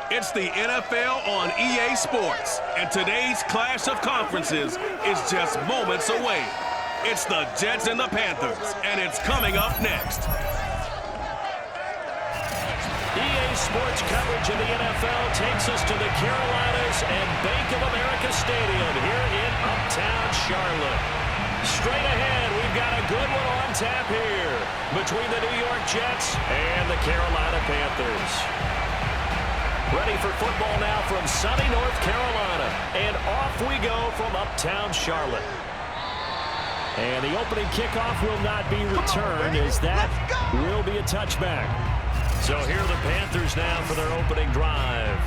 It's the NFL on EA Sports, and today's clash of conferences is just moments away. It's the Jets and the Panthers, and it's coming up next. EA Sports coverage of the NFL takes us to the Carolinas and Bank of America Stadium here in Uptown Charlotte. Straight ahead, we've got a good one on tap here between the New York Jets and the Carolina Panthers. Ready for football now from sunny North Carolina. And off we go from Uptown Charlotte. And the opening kickoff will not be returned, as that will be a touchback. So here are the Panthers now for their opening drive.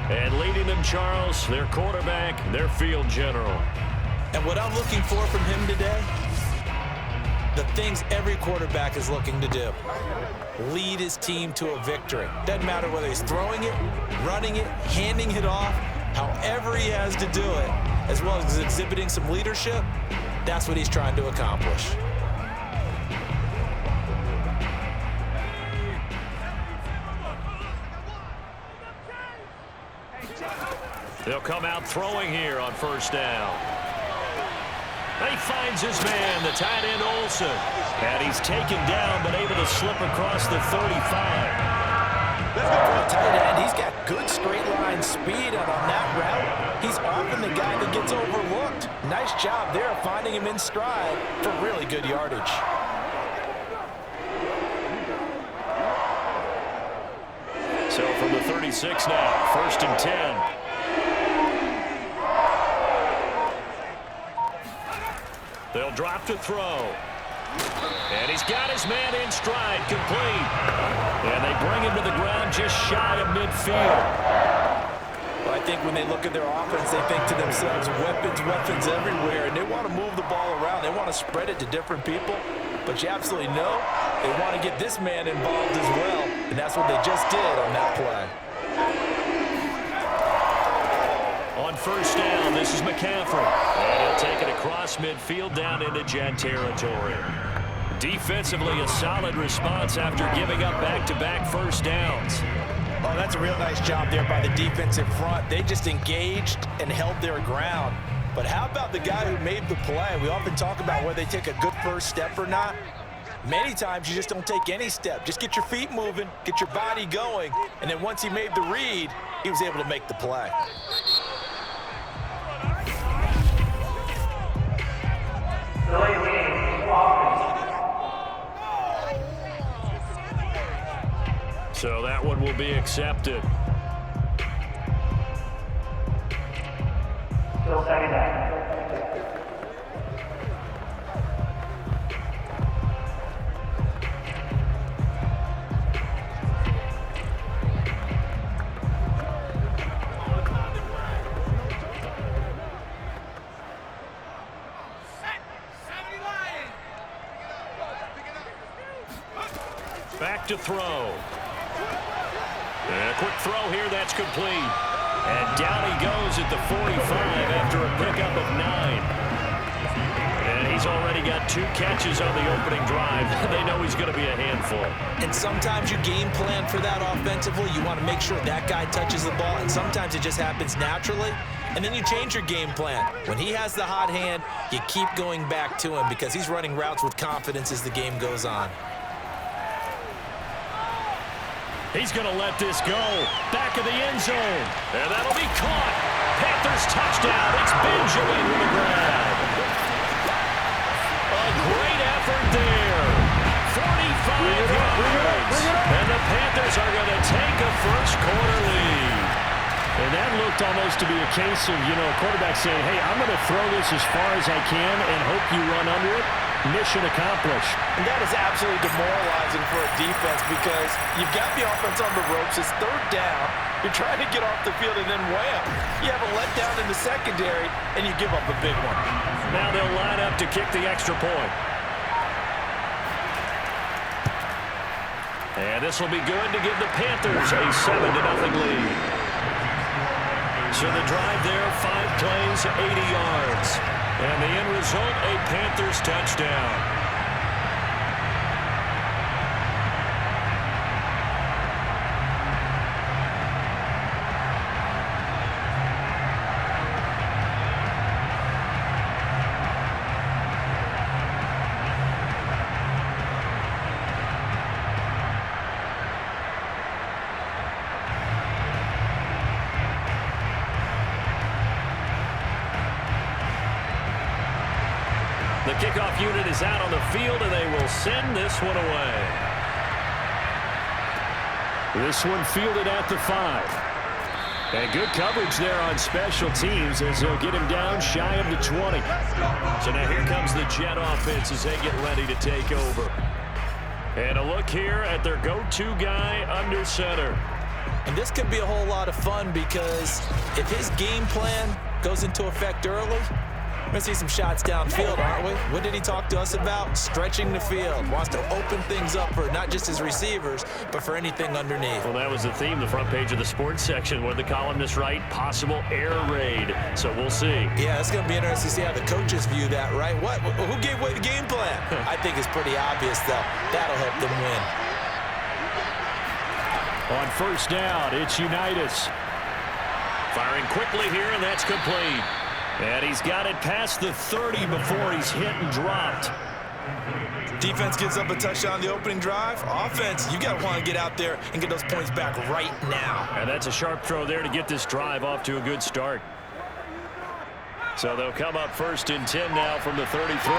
And leading them, Charles, their quarterback, their field general. And what I'm looking for from him today, the things every quarterback is looking to do. Lead his team to a victory. Doesn't matter whether he's throwing it, running it, handing it off, however he has to do it, as well as exhibiting some leadership, that's what he's trying to accomplish. They'll come out throwing here on first down. He finds his man, the tight end Olsen. And he's taken down, but able to slip across the 35. For a tight end, he's got good straight line speed, and on that route, he's often the guy that gets overlooked. Nice job there finding him in stride for really good yardage. So from the 36 now, 1st and 10. They'll drop to throw. And he's got his man in stride, complete. And they bring him to the ground just shy of midfield. Well, I think when they look at their offense, they think to themselves, weapons everywhere, and they want to move the ball around. They want to spread it to different people. But you absolutely know they want to get this man involved as well, and that's what they just did on that play. On first down, this is McCaffrey. And he'll take it across midfield down into Jet territory. Defensively, a solid response after giving up back-to-back first downs. Oh, that's a real nice job there by the defensive front. They just engaged and held their ground. But how about the guy who made the play? We often talk about whether they take a good first step or not. Many times you just don't take any step. Just get your feet moving, get your body going, and then once he made the read, he was able to make the play. So that one will be accepted. Still second down. Back to throw. And a quick throw here, that's complete. And down he goes at the 45 after a pickup of 9. And he's already got 2 catches on the opening drive. They know he's going to be a handful. And sometimes you game plan for that offensively. You want to make sure that guy touches the ball, and sometimes it just happens naturally. And then you change your game plan. When he has the hot hand, you keep going back to him because he's running routes with confidence as the game goes on. He's going to let this go. Back of the end zone. And that'll be caught. Panthers touchdown. It's Benjamin with the grab. A great effort there. 45 yards. And the Panthers are going to take a first quarter lead. And that looked almost to be a case of, a quarterback saying, hey, I'm going to throw this as far as I can and hope you run under it. Mission accomplished. And that is absolutely demoralizing for a defense because you've got the offense on the ropes. It's 3rd down. You're trying to get off the field, and then wham, you have a letdown in the secondary, and you give up a big one. Now they'll line up to kick the extra point. And this will be good to give the Panthers a 7-0 lead. So the drive there, 5 plays, 80 yards. And the end result, a Panthers touchdown. The kickoff unit is out on the field, and they will send this one away. This one fielded at the 5. And good coverage there on special teams as they'll get him down shy of the 20. So now here comes the Jet offense as they get ready to take over. And a look here at their go-to guy under center. And this could be a whole lot of fun because if his game plan goes into effect early, we're going to see some shots downfield, aren't we? What did he talk to us about? Stretching the field. Wants to open things up for not just his receivers, but for anything underneath. Well, that was the theme, the front page of the sports section. What did the columnist write? Possible air raid. So we'll see. Yeah, it's going to be interesting to see how the coaches view that, right? What? Who gave away the game plan? I think it's pretty obvious, though. That'll help them win. On first down, it's Unitas. Firing quickly here, and that's complete. And he's got it past the 30 before he's hit and dropped. Defense gives up a touchdown on the opening drive. Offense, you got to want to get out there and get those points back right now. And that's a sharp throw there to get this drive off to a good start. So they'll come up first and 10 now from the 33.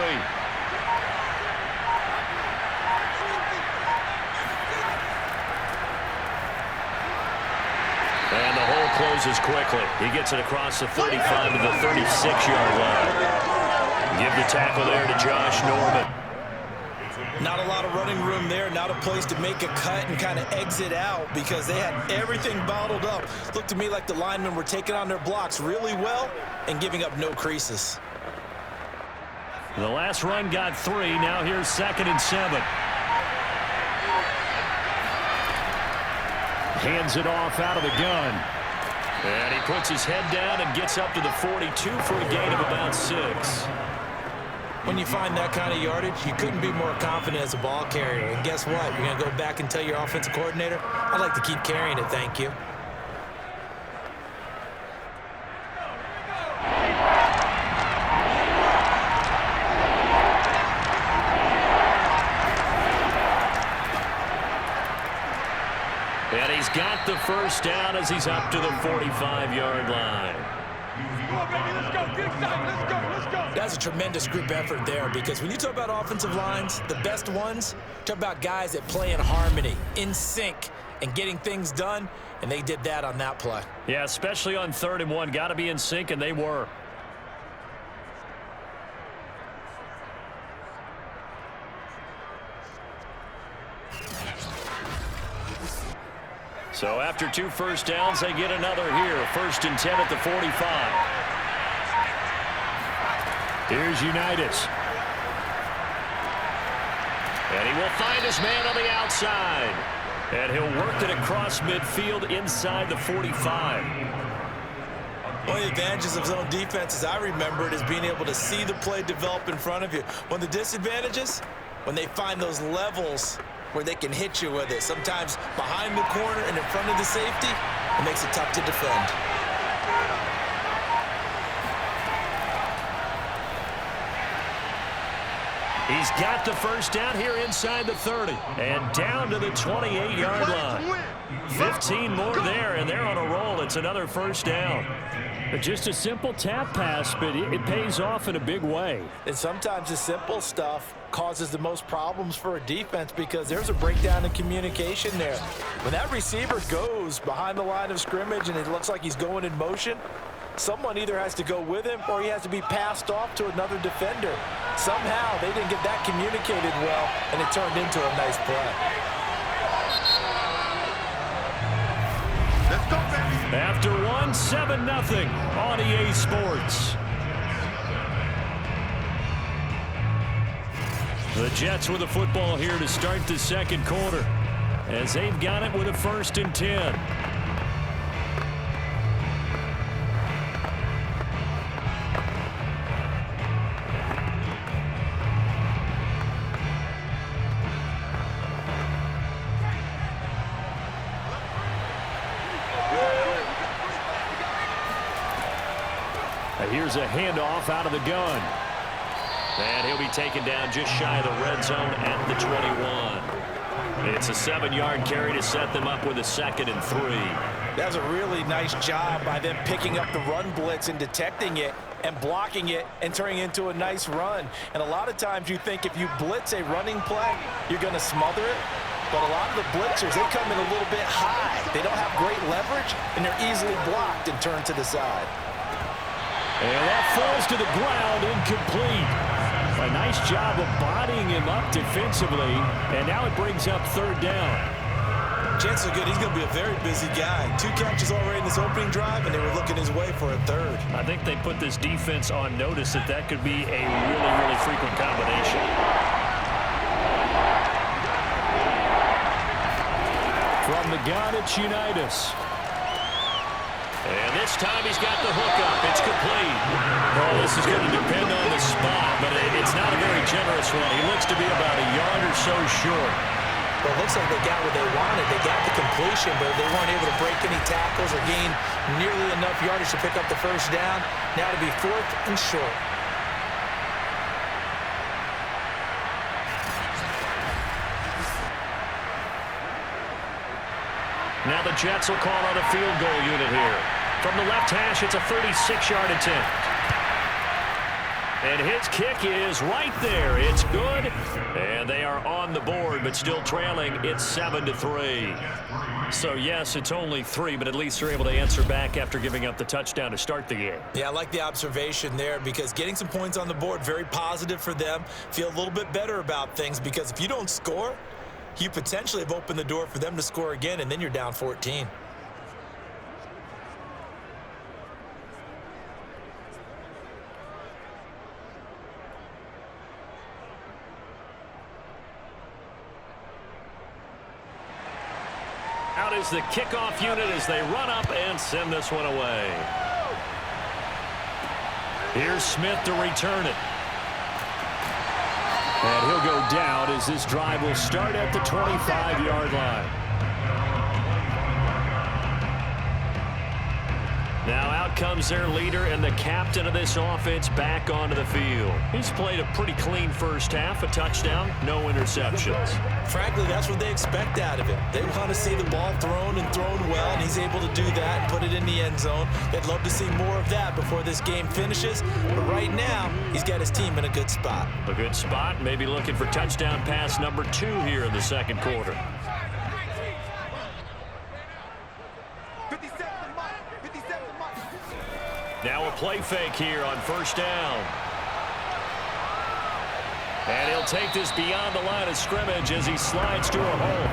And the hole closes quickly. He gets it across the 35 to the 36-yard line. Give the tackle there to Josh Norman. Not a lot of running room there. Not a place to make a cut and kind of exit out because they had everything bottled up. Looked to me like the linemen were taking on their blocks really well and giving up no creases. The last run got 3. Now here's 2nd and 7. Hands it off out of the gun. And he puts his head down and gets up to the 42 for a gain of about 6. When you find that kind of yardage, you couldn't be more confident as a ball carrier. And guess what? You're going to go back and tell your offensive coordinator, I'd like to keep carrying it, thank you. And he's got the first down as he's up to the 45-yard line. That's a tremendous group effort there because when you talk about offensive lines, the best ones, talk about guys that play in harmony, in sync, and getting things done, and they did that on that play. Yeah, especially on 3rd and 1. Got to be in sync, and they were. So after 2 first downs, they get another here. 1st and 10 at the 45. Here's Unitas. And he will find his man on the outside. And he'll work it across midfield inside the 45. One of the advantages of zone defense, as I remember it, is being able to see the play develop in front of you. One of the disadvantages, when they find those levels where they can hit you with it. Sometimes behind the corner and in front of the safety, it makes it tough to defend. He's got the first down here inside the 30 and down to the 28-yard line. 15 more there, and they're on a roll. It's another first down. Just a simple tap pass, but it pays off in a big way. And sometimes the simple stuff causes the most problems for a defense because there's a breakdown in communication there. When that receiver goes behind the line of scrimmage and it looks like he's going in motion, someone either has to go with him or he has to be passed off to another defender. Somehow they didn't get that communicated well, and it turned into a nice play. Let's go, baby. After 1, 7-0 on EA Sports. The Jets with the football here to start the 2nd quarter as they've got it with a 1st and 10. Here's a handoff out of the gun. And he'll be taken down just shy of the red zone at the 21. It's a 7-yard carry to set them up with a 2nd and 3. That's a really nice job by them picking up the run blitz and detecting it and blocking it and turning it into a nice run. And a lot of times you think if you blitz a running play, you're going to smother it. But a lot of the blitzers, they come in a little bit high. They don't have great leverage, and they're easily blocked and turned to the side. And that falls to the ground, incomplete. A nice job of bodying him up defensively, and now it brings up 3rd down. Chances are good he's going to be a very busy guy. 2 catches already in this opening drive, and they were looking his way for a 3rd. I think they put this defense on notice that could be a really, really frequent combination. From the gun, it's Unitas. And this time he's got the hook up. It's complete. Well, this is going to depend on the spot, but it's not a very generous one. He looks to be about a yard or so short. Well, it looks like they got what they wanted. They got the completion, but they weren't able to break any tackles or gain nearly enough yardage to pick up the 1st down. Now to be 4th and short. Now the Jets will call on a field goal unit here. From the left hash, it's a 36-yard attempt. And his kick is right there. It's good. And they are on the board, but still trailing. It's 7-3. So, yes, it's only 3, but at least they're able to answer back after giving up the touchdown to start the game. Yeah, I like the observation there because getting some points on the board, very positive for them. Feel a little bit better about things because if you don't score, you potentially have opened the door for them to score again, and then you're down 14. Out is the kickoff unit as they run up and send this one away. Here's Smith to return it. And he'll go down as this drive will start at the 25-yard line. Now out comes their leader and the captain of this offense back onto the field. He's played a pretty clean first half, a touchdown, no interceptions. Frankly, that's what they expect out of him. They want to see the ball thrown and thrown well, and he's able to do that and put it in the end zone. They'd love to see more of that before this game finishes, but right now, he's got his team in a good spot. A good spot, maybe looking for touchdown pass number 2 here in the 2nd quarter. Now a play fake here on 1st down. And he'll take this beyond the line of scrimmage as he slides to a hole.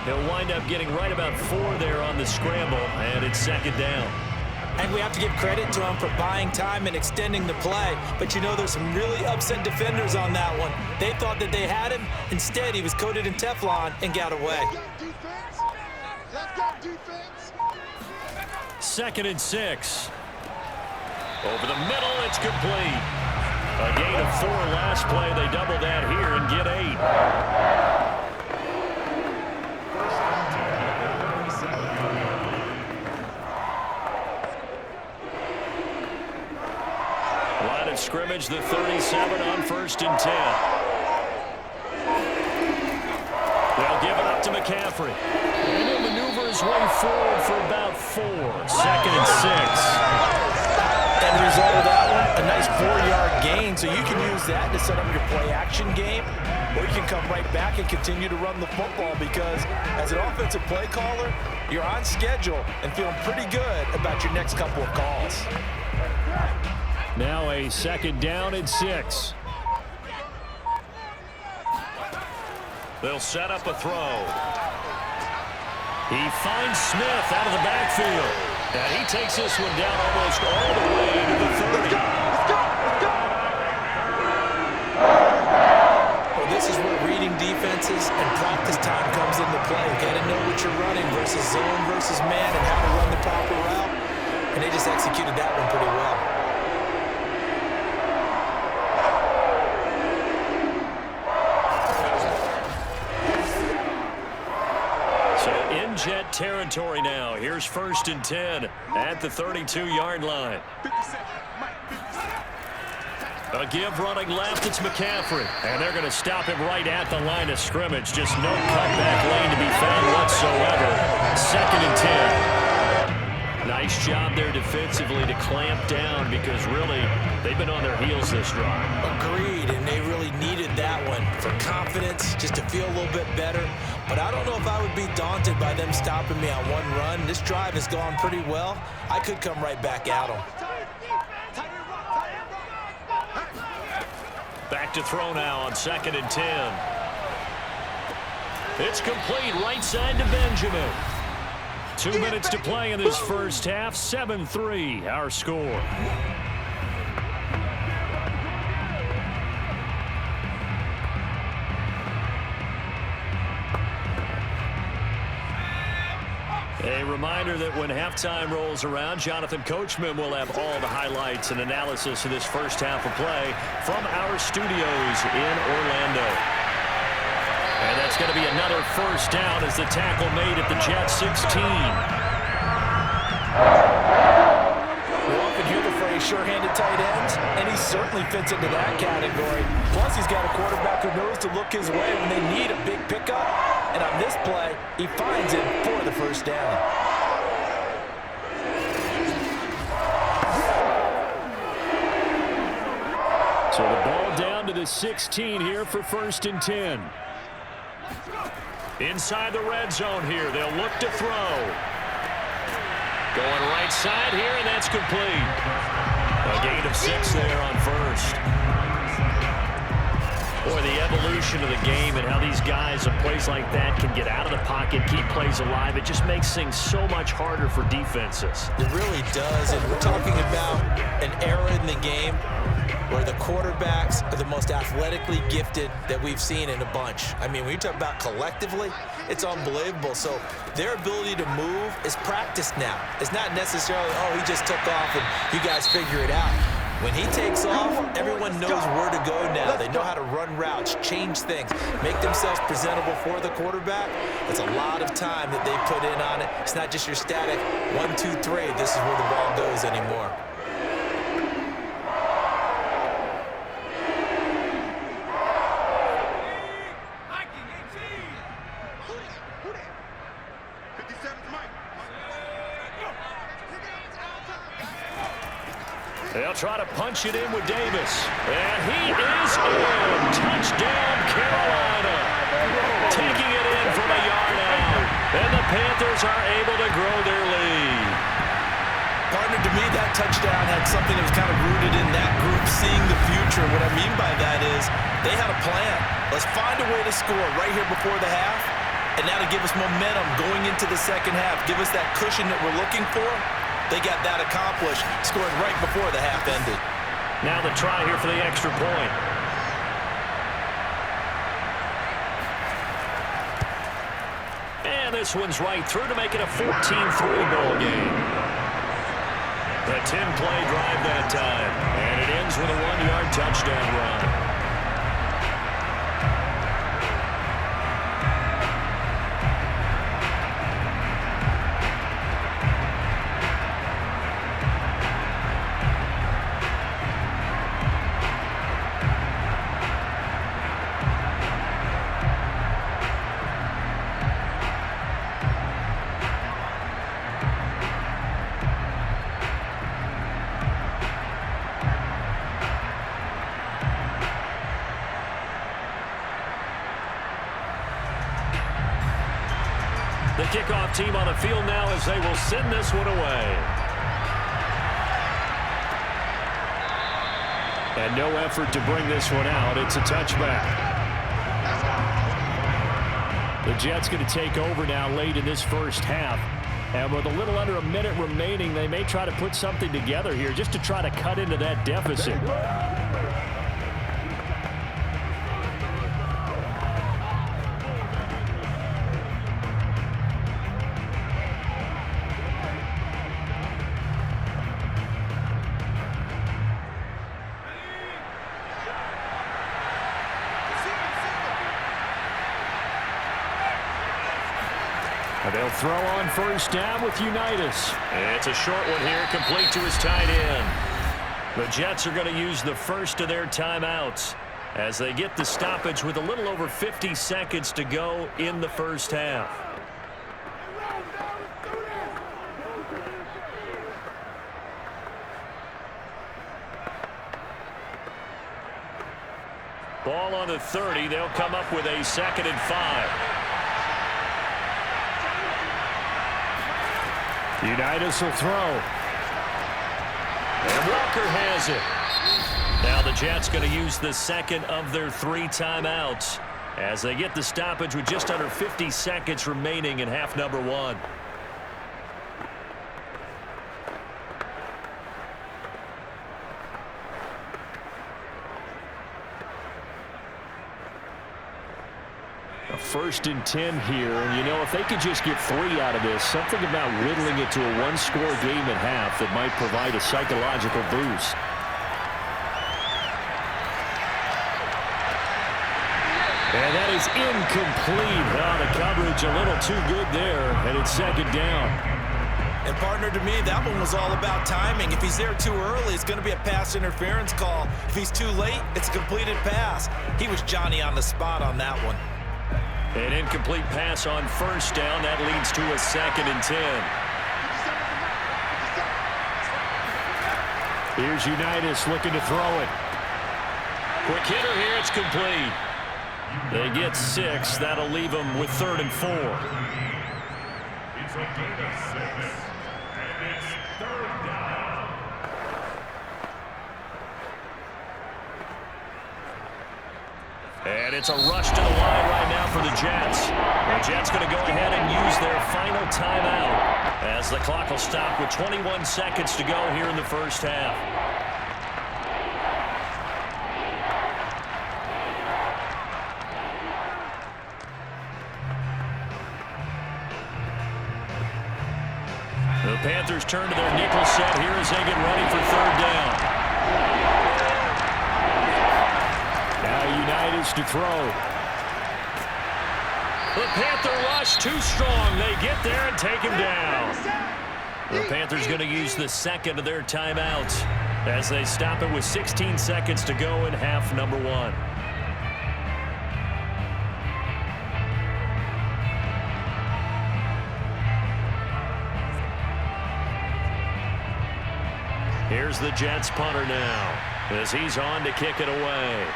He'll wind up getting right about 4 there on the scramble, and it's 2nd down. And we have to give credit to him for buying time and extending the play. But you know, there's some really upset defenders on that one. They thought that they had him. Instead, he was coated in Teflon and got away. Let's go defense. 2nd and 6. Over the middle, it's complete. A gain of 4 last play. They double that here and get 8. Line of scrimmage, the 37 on 1st and 10. They'll give it up to McCaffrey. And he'll maneuver his way forward for about 4. 2nd and 6. And the result of that one, a nice 4-yard gain. So you can use that to set up your play-action game, or you can come right back and continue to run the football because as an offensive play caller, you're on schedule and feeling pretty good about your next couple of calls. Now a 2nd down and 6. They'll set up a throw. He finds Smith out of the backfield. And he takes this one down almost all the way to the 30. Well, this is where reading defenses and practice time comes into play. You got to know what you're running versus zone versus man and how to run the proper route. And they just executed that one pretty well. Jet territory now. Here's 1st and 10 at the 32-yard line. A give running left, it's McCaffrey. And they're going to stop him right at the line of scrimmage. Just no cutback lane to be found whatsoever. 2nd and 10. Nice job there defensively to clamp down because really they've been on their heels this drive. Agreed, and they really needed that one for confidence, just to feel a little bit better. But I don't know if I would be daunted by them stopping me on one run. This drive has gone pretty well. I could come right back at them. Back to throw now on 2nd and 10. It's complete right side to Benjamin. 2 minutes to play in this first half. 7-3 our score. A reminder that when halftime rolls around, Jonathan Coachman will have all the highlights and analysis of this first half of play from our studios in Orlando. And that's going to be another first down as the tackle made at the Jets 16. We often hear the phrase sure-handed tight ends, and he certainly fits into that category. Plus, he's got a quarterback who knows to look his way when they need a big pickup. And on this play, he finds it for the first down. So the ball down to the 16 here for 1st and 10. Inside the red zone here, they'll look to throw. Going right side here, and that's complete. A gain of 6 there on 1st. Boy, the evolution of the game and how these guys on plays like that can get out of the pocket, keep plays alive, it just makes things so much harder for defenses. It really does, and we're talking about an era in the game where the quarterbacks are the most athletically gifted that we've seen in a bunch. I mean, when you talk about collectively, it's unbelievable. So their ability to move is practiced now. It's not necessarily, oh, he just took off and you guys figure it out. When he takes off, everyone knows where to go now. They know how to run routes, change things, make themselves presentable for the quarterback. It's a lot of time that they put in on it. It's not just your static 1, 2, 3. This is where the ball goes anymore. They'll try to punch it in with Davis. And he is in. Touchdown, Carolina. Taking it in from a yard out. And the Panthers are able to grow their lead. Partner, to me, that touchdown had something that was kind of rooted in that group seeing the future. What I mean by that is they had a plan. Let's find a way to score right here before the half. And now to give us momentum going into the second half. Give us that cushion that we're looking for. They got that accomplished, scored right before the half ended. Now the try here for the extra point. And this one's right through to make it a 14-3 ball game. A 10-play drive that time. And it ends with a 1-yard touchdown run. The kickoff team on the field now as they will send this one away. And no effort to bring this one out. It's a touchback. The Jets going to take over now late in this first half. And with a little under a minute remaining, they may try to put something together here just to try to cut into that deficit. They'll throw on first down with Unitas. It's a short one here, complete to his tight end. The Jets are going to use the first of their timeouts as they get the stoppage with a little over 50 seconds to go in the first half. Ball on the 30. They'll come up with a 2nd and 5. Unitas will throw. And Walker has it. Now the Jets going to use the second of their 3 timeouts as they get the stoppage with just under 50 seconds remaining in half number 1. A 1st and 10 here, and you know, if they could just get 3 out of this, something about whittling it to a 1-score game at half that might provide a psychological boost. And that is incomplete. Oh, the coverage a little too good there, and it's 2nd down. And partner, to me, that one was all about timing. If he's there too early, it's going to be a pass interference call. If he's too late, it's a completed pass. He was Johnny on the spot on that one. An incomplete pass on 1st down. That leads to a 2nd and 10. Here's Unitas looking to throw it. Quick hitter here. It's complete. They get 6. That'll leave them with 3rd and 4. It's a gain of 6, and it's 3rd down. And it's a rush to the line right now for the Jets. The Jets going to go ahead and use their final timeout as the clock will stop with 21 seconds to go here in the first half. The Panthers turn to their nickel set here as they get ready for 3rd down. Unitas to throw. The Panther rush too strong. They get there and take him down. The Panthers going to use the 2nd of their timeouts as they stop it with 16 seconds to go in half number 1. Here's the Jets punter now as he's on to kick it away.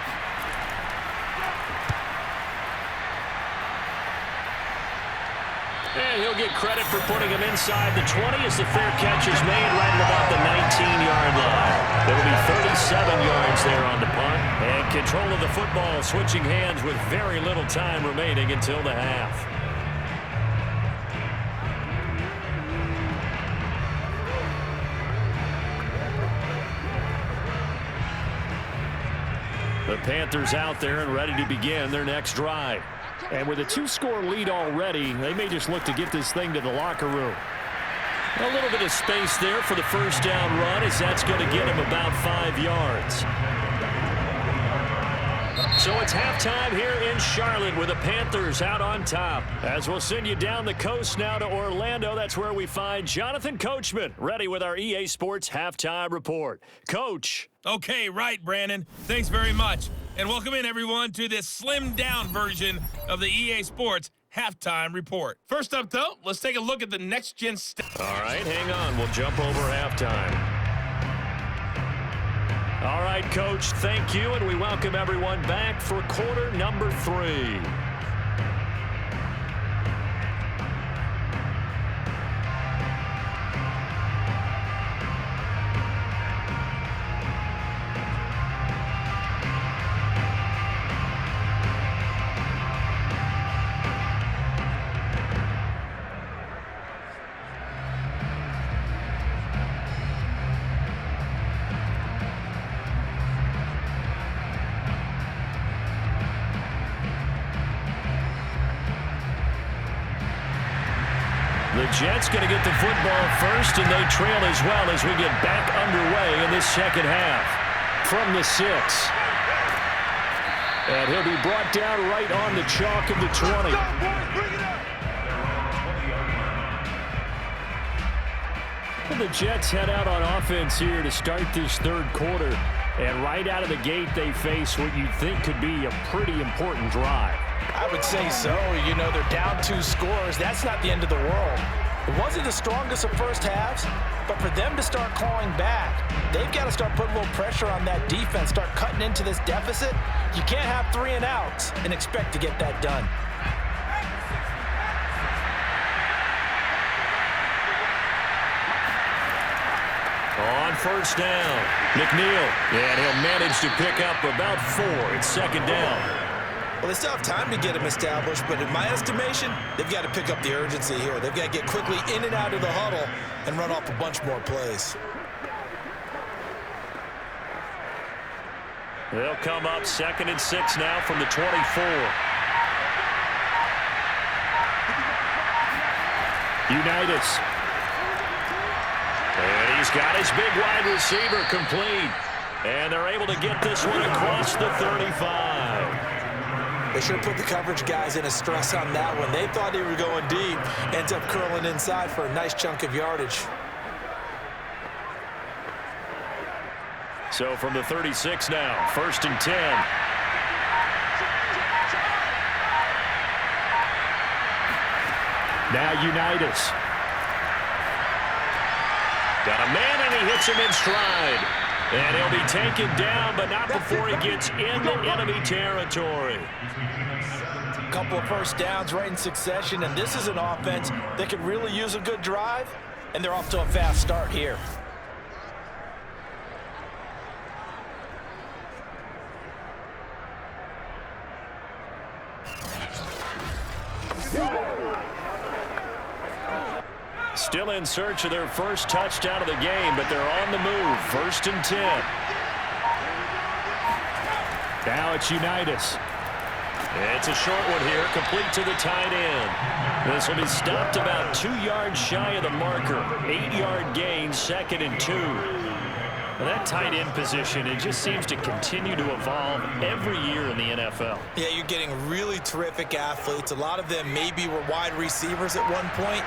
And he'll get credit for putting him inside the 20 as the fair catch is made right at about the 19-yard line. It'll be 37 yards there on the punt. And control of the football switching hands with very little time remaining until the half. The Panthers out there and ready to begin their next drive. And with a 2-score lead already, they may just look to get this thing to the locker room. A little bit of space there for the first down run as that's going to get him about 5 yards. So it's halftime here in Charlotte with the Panthers out on top. As we'll send you down the coast now to Orlando, that's where we find Jonathan Coachman ready with our EA Sports Halftime Report. Coach. Okay, right, Brandon. Thanks very much. And welcome in, everyone, to this slimmed-down version of the EA Sports Halftime Report. First up, though, let's take a look at the next-gen stuff. All right, hang on. We'll jump over halftime. All right, Coach, thank you, and we welcome everyone back for quarter number 3. The Jets going to get the football first, and they trail as well as we get back underway in this second half. From the 6. And he'll be brought down right on the chalk of the 20. The Jets head out on offense here to start this third quarter. And right out of the gate, they face what you'd think could be a pretty important drive. I would say so. You know, they're down 2 scores. That's not the end of the world. It wasn't the strongest of first halves, but for them to start clawing back, they've got to start putting a little pressure on that defense, start cutting into this deficit. You can't have 3 and outs and expect to get that done. On first down, McNeil, and he'll manage to pick up about 4. It's second down. Well, they still have time to get him established, but in my estimation, they've got to pick up the urgency here. They've got to get quickly in and out of the huddle and run off a bunch more plays. They'll come up 2nd and 6 now from the 24. Unitas. And he's got his big wide receiver complete. And they're able to get this one across the 35. They sure put the coverage guys in a stress on that one. They thought they were going deep. Ends up curling inside for a nice chunk of yardage. So from the 36 now, 1st and 10. Now Unitas. Got a man and he hits him in stride. And he'll be taken down, but not before he gets into enemy territory. A couple of first downs right in succession, and this is an offense that could really use a good drive, and they're off to a fast start here. Still in search of their first touchdown of the game, but they're on the move. 1st and 10. Now it's Unitas. It's a short one here, complete to the tight end. This will be stopped about 2 yards shy of the marker. 8-yard gain, 2nd and 2. Well, that tight end position, it just seems to continue to evolve every year in the NFL. Yeah, you're getting really terrific athletes. A lot of them maybe were wide receivers at one point.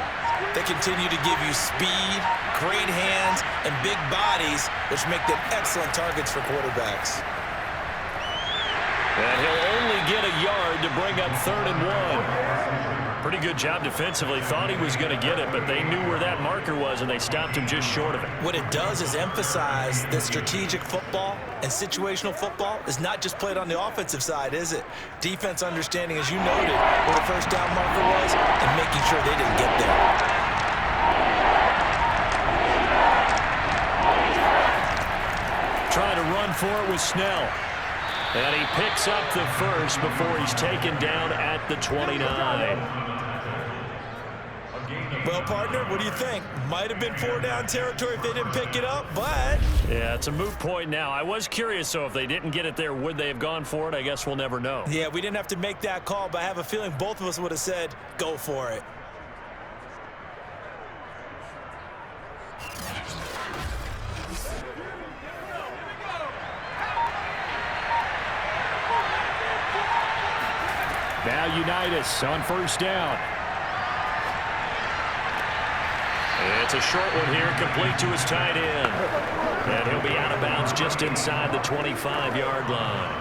They continue to give you speed, great hands, and big bodies, which make them excellent targets for quarterbacks. And he'll only get a yard to bring up 3rd and 1. Pretty good job defensively. Thought he was going to get it, but they knew where that marker was, and they stopped him just short of it. What it does is emphasize that strategic football and situational football is not just played on the offensive side, is it? Defense understanding, as you noted, where the first down marker was and making sure they didn't get there. Trying to run for it with Snell. And he picks up the first before he's taken down at the 29. Well, partner, what do you think? Might have been 4 down territory if they didn't pick it up, but... Yeah, it's a moot point now. I was curious, so if they didn't get it there, would they have gone for it? I guess we'll never know. Yeah, we didn't have to make that call, but I have a feeling both of us would have said, go for it. Now Unitas on first down. It's a short one here, complete to his tight end. And he'll be out of bounds just inside the 25-yard line.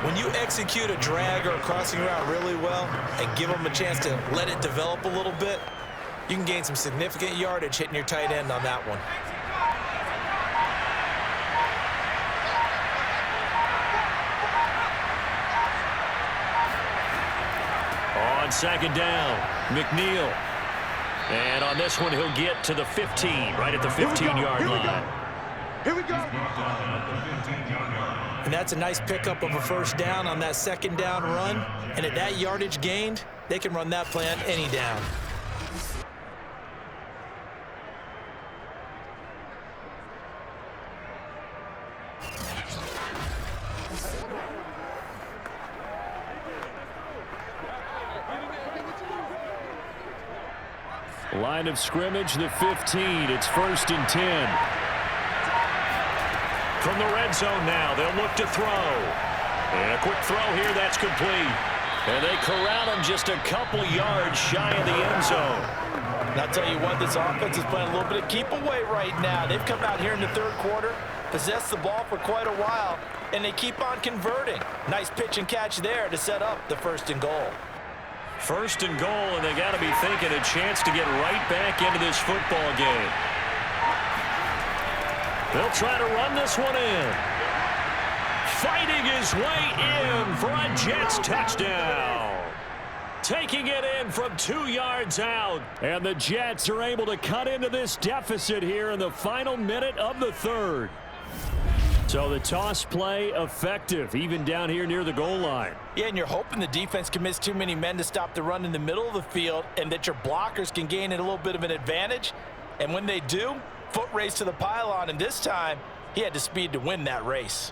When you execute a drag or a crossing route really well and give them a chance to let it develop a little bit, you can gain some significant yardage hitting your tight end on that one. On second down, McNeil. And on this one, he'll get to the 15, right at the 15-yard line. Here we go. And that's a nice pickup of a first down on that second down run. And at that yardage gained, they can run that play on any down. Line of scrimmage, the 15. It's 1st and 10. From the red zone now, they'll look to throw. And a quick throw here, that's complete. And they corral him just a couple yards shy of the end zone. And I'll tell you what, this offense is playing a little bit of keep away right now. They've come out here in the third quarter, possessed the ball for quite a while, and they keep on converting. Nice pitch and catch there to set up the 1st and goal. 1st and goal, and they got to be thinking a chance to get right back into this football game. They'll try to run this one in. Fighting his way in for a Jets touchdown. Taking it in from 2 yards out. And the Jets are able to cut into this deficit here in the final minute of the 3rd. So the toss play effective, even down here near the goal line. Yeah, and you're hoping the defense can miss too many men to stop the run in the middle of the field and that your blockers can gain a little bit of an advantage. And when they do, foot race to the pylon, and this time he had the speed to win that race.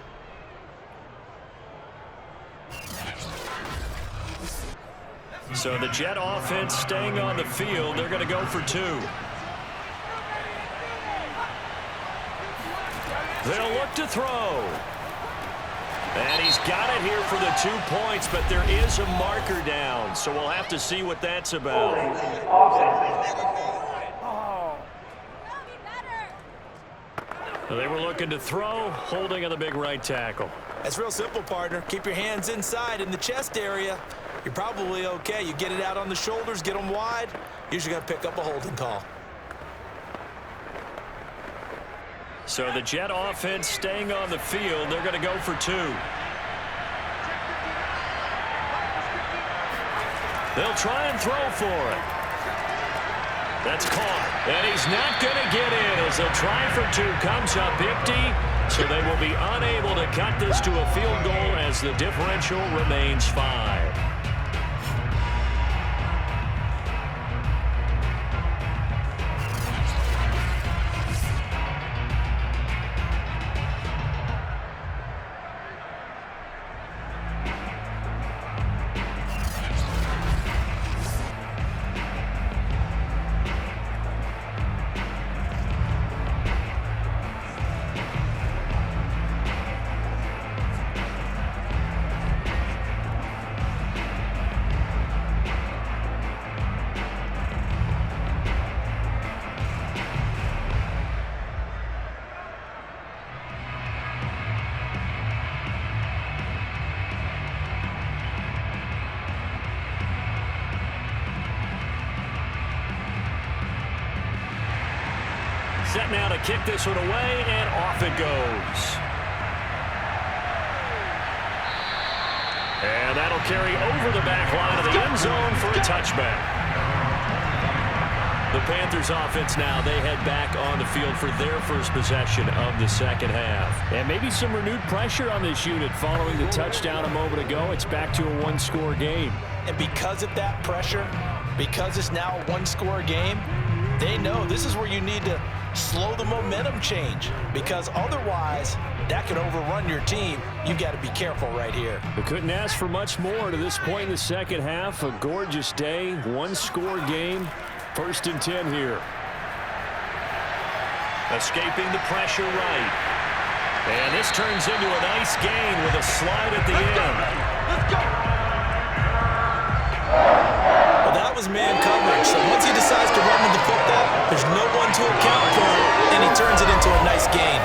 So the Jet offense staying on the field. They're going to go for 2. They'll look to throw. And he's got it here for the 2 points, but there is a marker down, so we'll have to see what that's about. So they were looking to throw, holding on the big right tackle. That's real simple, partner. Keep your hands inside in the chest area. You're probably okay. You get it out on the shoulders, get them wide. Usually got to pick up a holding call. So the Jet offense staying on the field. They're going to go for 2. They'll try and throw for it. That's caught. And he's not going to get in as a try for 2 comes up empty. So they will be unable to cut this to a field goal as the differential remains 5. Set now to kick this one away, and off it goes. And that'll carry over the back line of the end zone for a touchback. The Panthers offense now, they head back on the field for their first possession of the 2nd half. And maybe some renewed pressure on this unit following the touchdown a moment ago. It's back to a 1-score game. And because of that pressure, because it's now a 1-score game, they know this is where you need to slow the momentum change, because otherwise that could overrun your team. You've got to be careful right here. We couldn't ask for much more to this point in the 2nd half. A gorgeous day, 1-score game. 1st and 10 here. Escaping the pressure right. And this turns into a nice gain with a slide at the end. Let's go! Well, that was man coverage. So once he decides to run with the football, there's no one to account for him, and he turns it into a nice gain.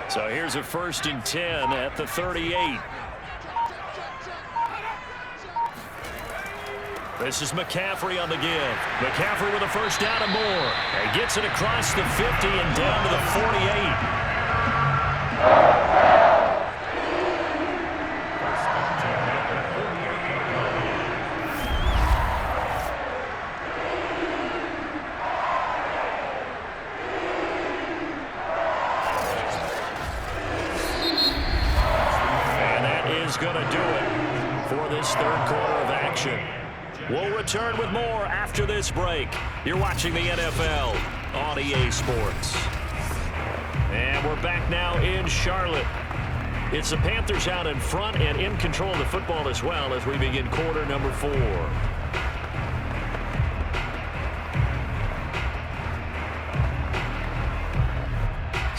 So here's a 1st and 10 at the 38. This is McCaffrey on the give. McCaffrey with a 1st down and more. And gets it across the 50 and down to the 48. And that is going to do it for this 3rd quarter of action. We'll return with more after this break. You're watching the NFL on EA Sports. And we're back now in Charlotte. It's the Panthers out in front and in control of the football as well as we begin quarter number 4.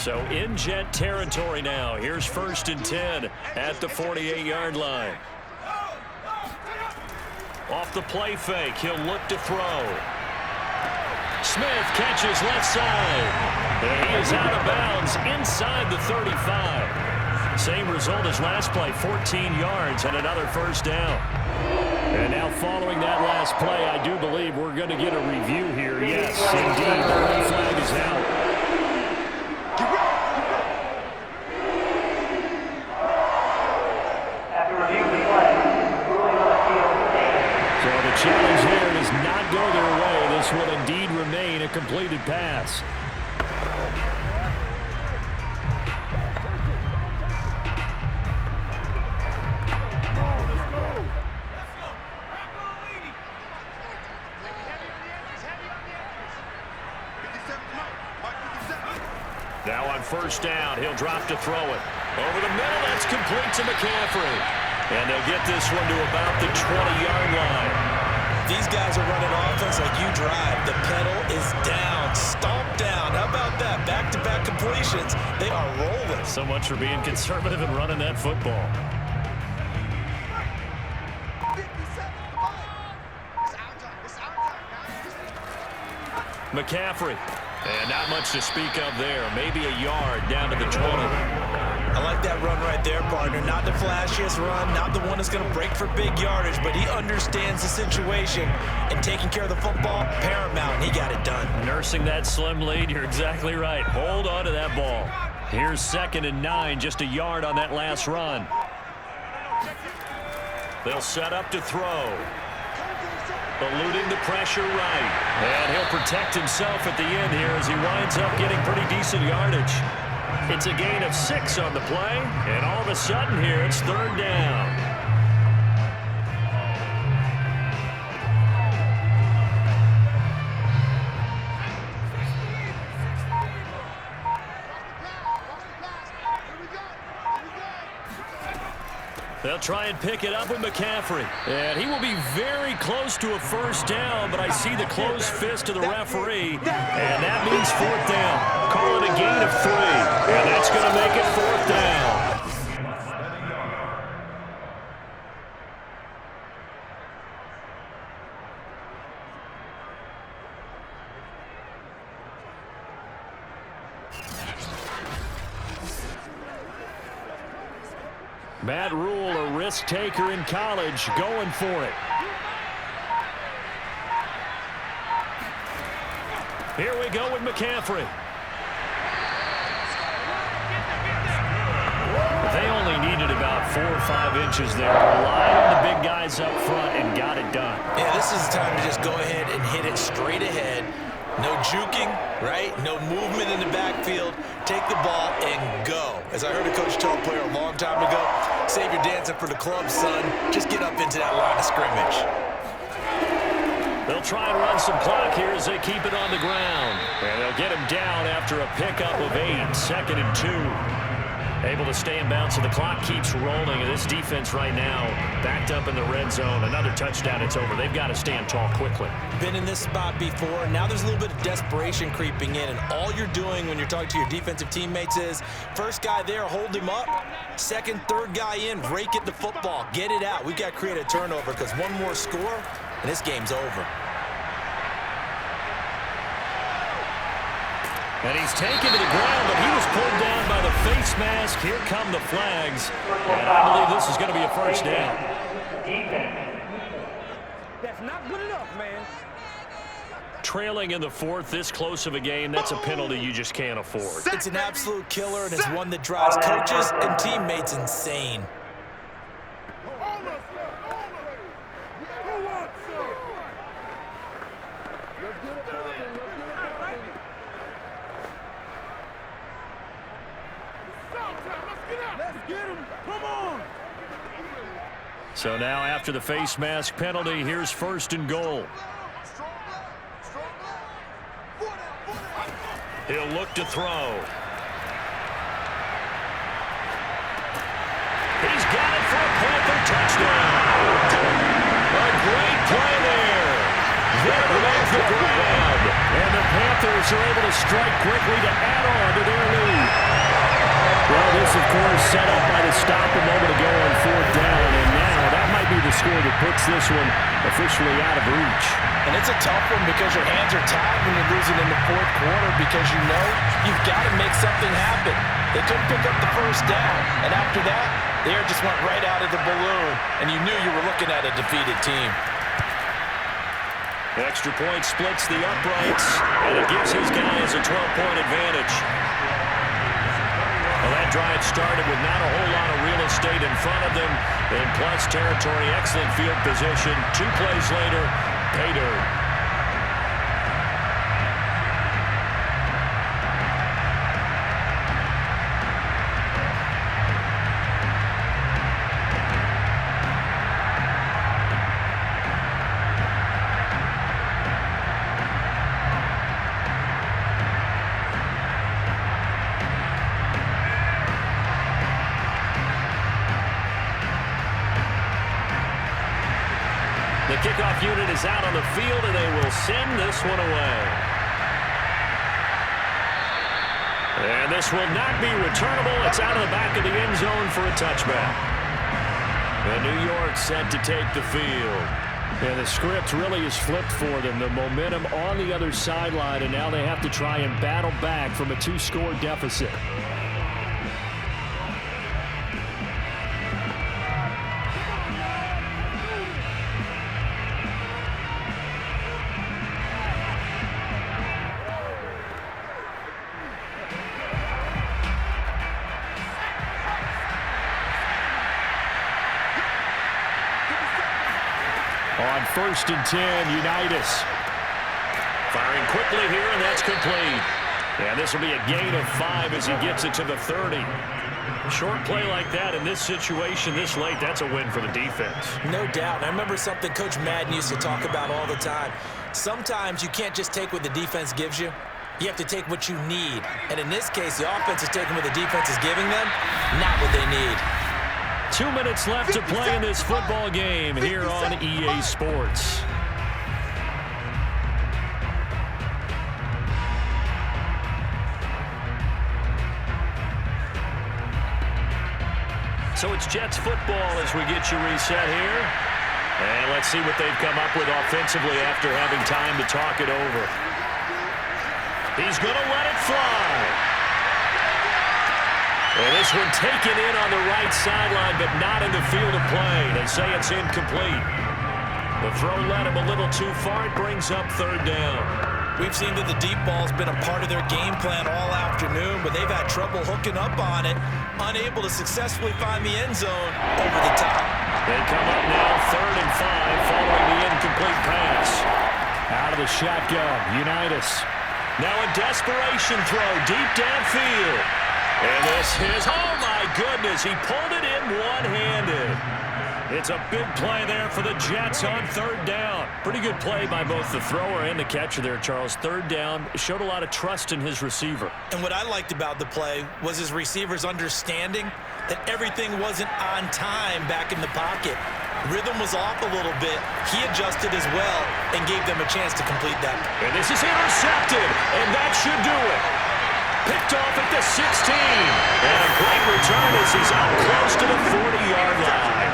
So in Jet territory now. Here's 1st and 10 at the 48-yard line. Off the play fake, he'll look to throw. Smith catches left side. And he is out of bounds inside the 35. Same result as last play, 14 yards and another first down. And now following that last play, I do believe we're going to get a review here. Yes, indeed, the red flag is out. So the challenge there does not go their way. This will indeed remain a completed pass. Now on first down, he'll drop to throw it. Over the middle, that's complete to McCaffrey. And they'll get this one to about the 20-yard line. These guys are running offense like you drive. The pedal is down, stomp down. How about that? Back-to-back completions. They are rolling. So much for being conservative and running that football. McCaffrey. And not much to speak of there. Maybe a yard down to the 20. I like that run right there, partner. Not the flashiest run, not the one that's going to break for big yardage, but he understands the situation, and taking care of the football, paramount, and he got it done. Nursing that slim lead, you're exactly right. Hold on to that ball. Here's 2nd and 9, just a yard on that last run. They'll set up to throw. Eluding the pressure right. And he'll protect himself at the end here as he winds up getting pretty decent yardage. It's a gain of 6 on the play, and all of a sudden here it's 3rd down. They'll try and pick it up with McCaffrey. And he will be very close to a first down, but I see the closed fist of the referee, and that means 4th down. Call it a gain of 3, and that's going to make it 4th down. Matt Rule, a risk taker in college, going for it. Here we go with McCaffrey. They only needed about 4 or 5 inches there. Relied on the big guys up front and got it done. Yeah, this is the time to just go ahead and hit it straight ahead. No juking, right? No movement in the backfield. Take the ball and go. As I heard a coach tell a player a long time ago, save your dancing for the club, son. Just get up into that line of scrimmage. They'll try and run some clock here as they keep it on the ground. And they'll get him down after a pickup of 8, 2nd and 2. Able to stay in bounds, so the clock keeps rolling. And this defense right now backed up in the red zone. Another touchdown, it's over. They've got to stand tall quickly. Been in this spot before. Now there's a little bit of desperation creeping in. And all you're doing when you're talking to your defensive teammates is, first guy there, hold him up. Second, third guy in, rake at the football. Get it out. We've got to create a turnover because one more score, and this game's over. And he's taken to the ground, but he was pulled down by the face mask. Here come the flags. And I believe this is going to be a first down. That's not good enough, man. Trailing in the 4th, this close of a game, that's a penalty you just can't afford. It's an absolute killer, and it's one that drives coaches and teammates insane. So now after the face mask penalty, here's 1st and goal. He'll look to throw. He's got it for a Panther touchdown. A great play there. That was the grab. And the Panthers are able to strike quickly to add on to their lead. Well, this, of course, set up by the stop a moment ago on 4th down, and now that might be the score that puts this one officially out of reach. And it's a tough one because your hands are tied when you're losing in the 4th quarter because you know you've got to make something happen. They couldn't pick up the first down, and after that, the air just went right out of the balloon, and you knew you were looking at a defeated team. The extra point splits the uprights, and it gives his guys a 12-point advantage. Well, that drive started with not a whole lot of real estate in front of them. In plus territory, excellent field position. 2 plays later, pay dirt. The kickoff unit is out on the field, and they will send this one away. And this will not be returnable. It's out of the back of the end zone for a touchback. And New York set to take the field. And the script really is flipped for them. The momentum on the other sideline, and now they have to try and battle back from a 2-score deficit. On 1st and 10, Unitas. Firing quickly here, and that's complete. And this will be a gain of 5 as he gets it to the 30. Short play like that in this situation this late, that's a win for the defense. No doubt. I remember something Coach Madden used to talk about all the time. Sometimes you can't just take what the defense gives you. You have to take what you need. And in this case, the offense is taking what the defense is giving them, not what they need. 2 minutes left to play in this football game here on EA Sports. So it's Jets football as we get you reset here. And let's see what they've come up with offensively after having time to talk it over. He's going to let it fly. Well, this one taken in on the right sideline, but not in the field of play. They say it's incomplete. The throw led him a little too far. It brings up 3rd down. We've seen that the deep ball's been a part of their game plan all afternoon, but they've had trouble hooking up on it, unable to successfully find the end zone over the top. They come up now 3rd and 5 following the incomplete pass. Out of the shotgun, Unitas. Now a desperation throw deep downfield. And this is, oh my goodness, he pulled it in one-handed. It's a big play there for the Jets on 3rd down. Pretty good play by both the thrower and the catcher there, Charles. 3rd down, showed a lot of trust in his receiver. And what I liked about the play was his receiver's understanding that everything wasn't on time back in the pocket. Rhythm was off a little bit. He adjusted as well and gave them a chance to complete that. And this is intercepted, and that should do it. Picked off at the 16. And a great return as he's out close to the 40-yard line.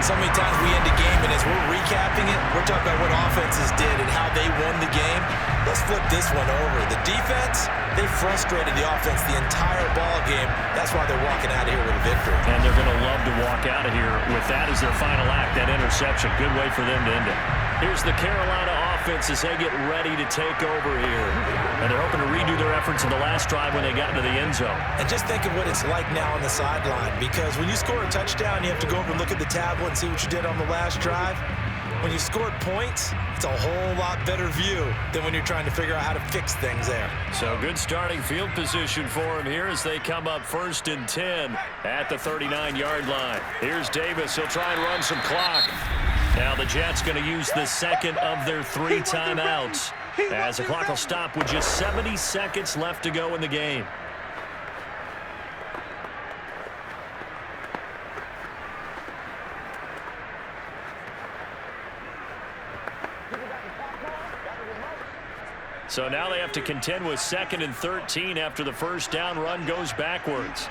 So many times we end a game, and as we're recapping it, we're talking about what offenses did and how they won the game. Let's flip this one over. The defense, they frustrated the offense the entire ball game. That's why they're walking out of here with a victory. And they're going to love to walk out of here with that as their final act, that interception. Good way for them to end it. Here's the Carolina offense as they get ready to take over here. And they're hoping to redo their efforts in the last drive when they got into the end zone. And just think of what it's like now on the sideline, because when you score a touchdown, you have to go over and look at the tablet and see what you did on the last drive. When you scored points, it's a whole lot better view than when you're trying to figure out how to fix things there. So good starting field position for him here as they come up 1st and 10 at the 39-yard line. Here's Davis. He'll try and run some clock. Now the Jets going to use the second of their 3 timeouts as the clock will stop with just 70 seconds left to go in the game. So now they have to contend with 2nd and 13 after the first down run goes backwards.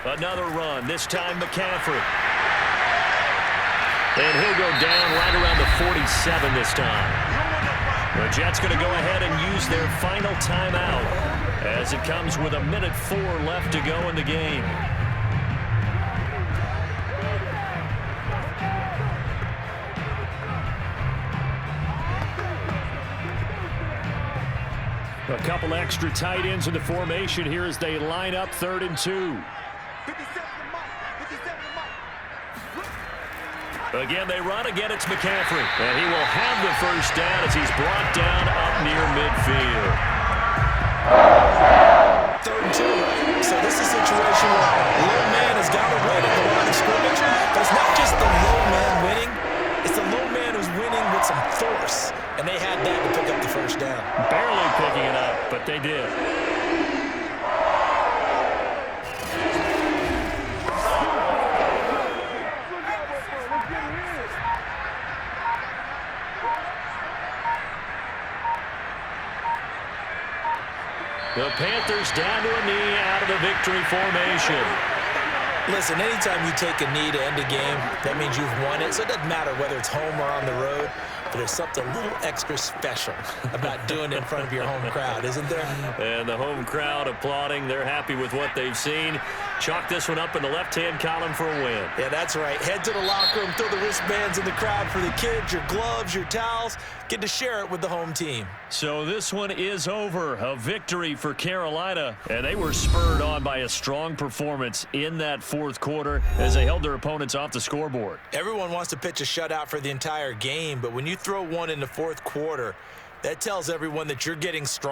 Another run, this time McCaffrey. And he'll go down right around the 47 this time. The Jets going to go ahead and use their final timeout as it comes with 1:04 left to go in the game. A couple extra tight ends in the formation here as they line up 3rd and 2. Again, they run. Again, it's McCaffrey. And he will have the first down as he's brought down up near midfield. 3rd and 2, right? So this is a situation where the low man has got to win at the line of scrimmage. But it's not just the low man winning. It's the low man who's winning with some force. And they had that to pick up the first down. Barely picking it up, but they did. The Panthers down to a knee out of the victory formation. Listen, anytime you take a knee to end a game, that means you've won it. So it doesn't matter whether it's home or on the road, but there's something a little extra special about doing it in front of your home crowd, isn't there? And the home crowd applauding. They're happy with what they've seen. Chalk this one up in the left-hand column for a win. Yeah, that's right. Head to the locker room, throw the wristbands in the crowd for the kids, your gloves, your towels. Get to share it with the home team. So this one is over. A victory for Carolina, and they were spurred on by a strong performance in that 4th quarter as they held their opponents off the scoreboard. Everyone wants to pitch a shutout for the entire game, but when you throw one in the 4th quarter, that tells everyone that you're getting strong.